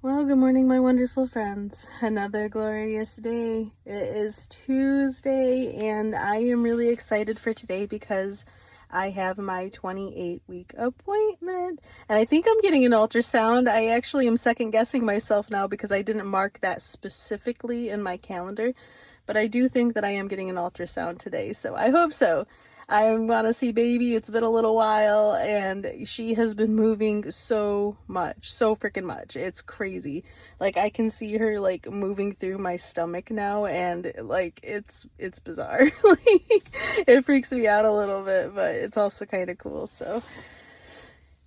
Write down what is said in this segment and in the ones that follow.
Well, good morning, my wonderful friends. Another glorious day. It is Tuesday, and I am really excited for today because I have my 28-week appointment. And I think I'm getting an ultrasound. I actually am second guessing myself now because I didn't mark that specifically in my calendar. But I do think that I am getting an ultrasound today, so I hope so. I want to see baby. It's been a little while, and she has been moving so much, so freaking much. It's crazy. Like, I can see her like moving through my stomach now, and like it's bizarre. Like, it freaks me out a little bit, but it's also kind of cool. So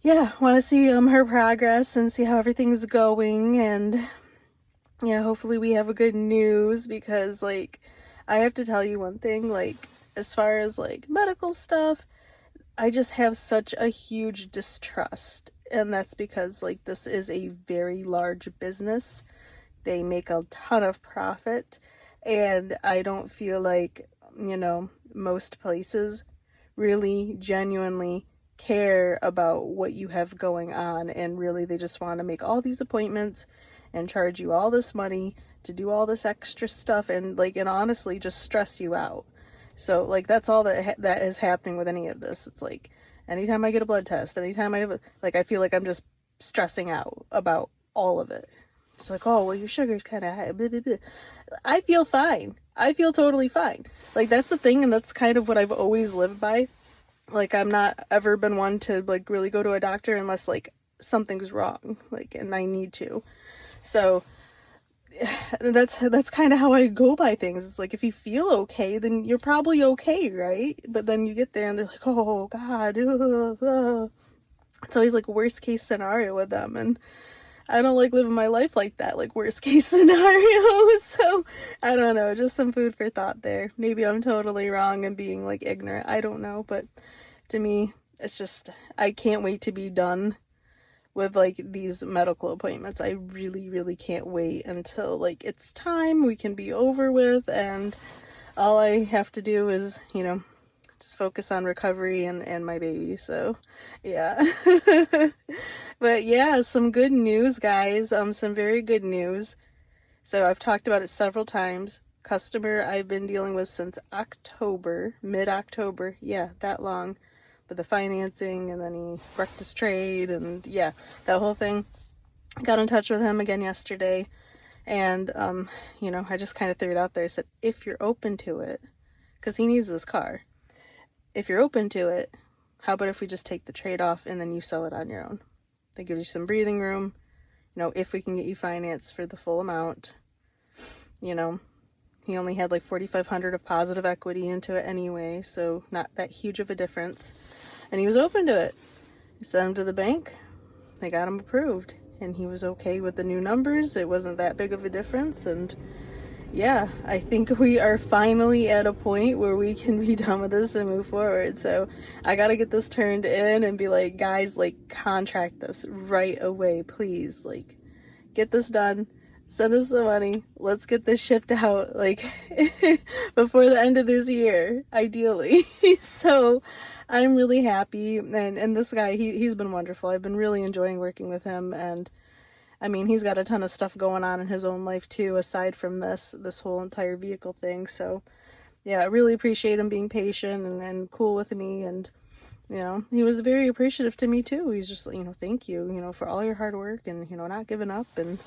yeah, want to see her progress and see how everything's going, and yeah, hopefully we have a good news because like I have to tell you one thing, like as far as like medical stuff, I just have such a huge distrust. And that's because like this is a very large business. They make a ton of profit, and I don't feel like, most places really genuinely care about what you have going on, and really they just want to make all these appointments and charge you all this money to do all this extra stuff, and honestly just stress you out. So like that's all that is happening with any of this. It's like anytime I get a blood test, anytime I feel like I'm just stressing out about all of it. It's like, oh well, your sugar's kind of high, blah, blah, blah. I feel fine. I feel totally fine. Like that's the thing, and that's kind of what I've always lived by. Like I'm not ever been one to like really go to a doctor unless like something's wrong, like, and I need to. So that's kind of how I go by things. It's like if you feel okay, then you're probably okay, right? But then you get there and they're like, oh God, it's always like worst case scenario with them, and I don't like living my life like that, like worst case scenario. So I don't know, just some food for thought there. Maybe I'm totally wrong and being like ignorant. I don't know, but to me, it's just I can't wait to be done with like these medical appointments. I really, really can't wait until like it's time, we can be over with, and all I have to do is, just focus on recovery and my baby. So yeah. But yeah, some good news, guys. Some very good news. So I've talked about it several times. Customer I've been dealing with since October, mid-October. Yeah, that long. With the financing, and then he wrecked his trade, and yeah, that whole thing. Got in touch with him again yesterday, and I just kind of threw it out there. I said, if you're open to it, because he needs this car, if you're open to it, how about if we just take the trade off and then you sell it on your own? That gives you some breathing room, if we can get you financed for the full amount. He only had like $4,500 of positive equity into it anyway, so not that huge of a difference. And he was open to it. He sent him to the bank. They got him approved, and he was okay with the new numbers. It wasn't that big of a difference, and yeah, I think we are finally at a point where we can be done with this and move forward. So I gotta get this turned in and be like, guys, like contract this right away, please. Like, get this done. Send us the money. Let's get this shipped out like before the end of this year, ideally. So I'm really happy, and this guy, he's been wonderful. I've been really enjoying working with him, and I mean, he's got a ton of stuff going on in his own life too, aside from this whole entire vehicle thing. So yeah, I really appreciate him being patient and cool with me, and he was very appreciative to me too. He's just like, thank you, for all your hard work, and not giving up. And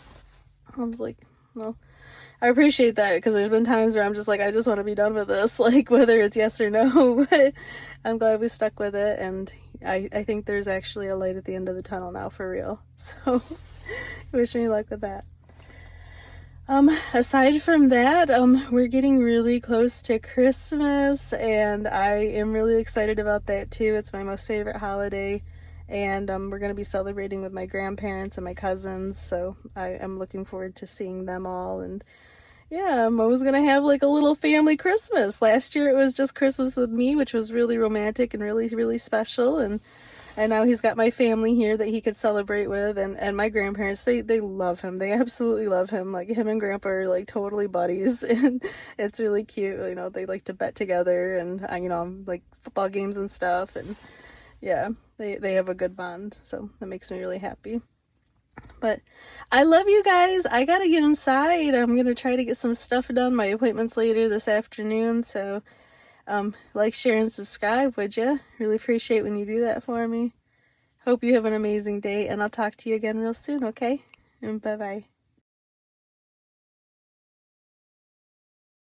I was like, well, I appreciate that, because there's been times where I'm just like, I just want to be done with this, like whether it's yes or no. But I'm glad we stuck with it, and I think there's actually a light at the end of the tunnel now, for real. So wish me luck with that. Aside from that, we're getting really close to Christmas, and I am really excited about that too. It's my most favorite holiday, and we're going to be celebrating with my grandparents and my cousins, so I am looking forward to seeing them all. And yeah, I'm always going to have like a little family Christmas. Last year it was just Christmas with me, which was really romantic and really, really special, and now he's got my family here that he could celebrate with, and my grandparents, they love him. They absolutely love him. Like, him and Grandpa are like totally buddies, and it's really cute. They like to bet together, and like football games and stuff, and yeah, they have a good bond, so that makes me really happy. But I love you guys. I gotta get inside. I'm gonna try to get some stuff done. My appointment's later this afternoon, so like, share, and subscribe, would you? Really appreciate when you do that for me. Hope you have an amazing day, and I'll talk to you again real soon, okay? And bye-bye.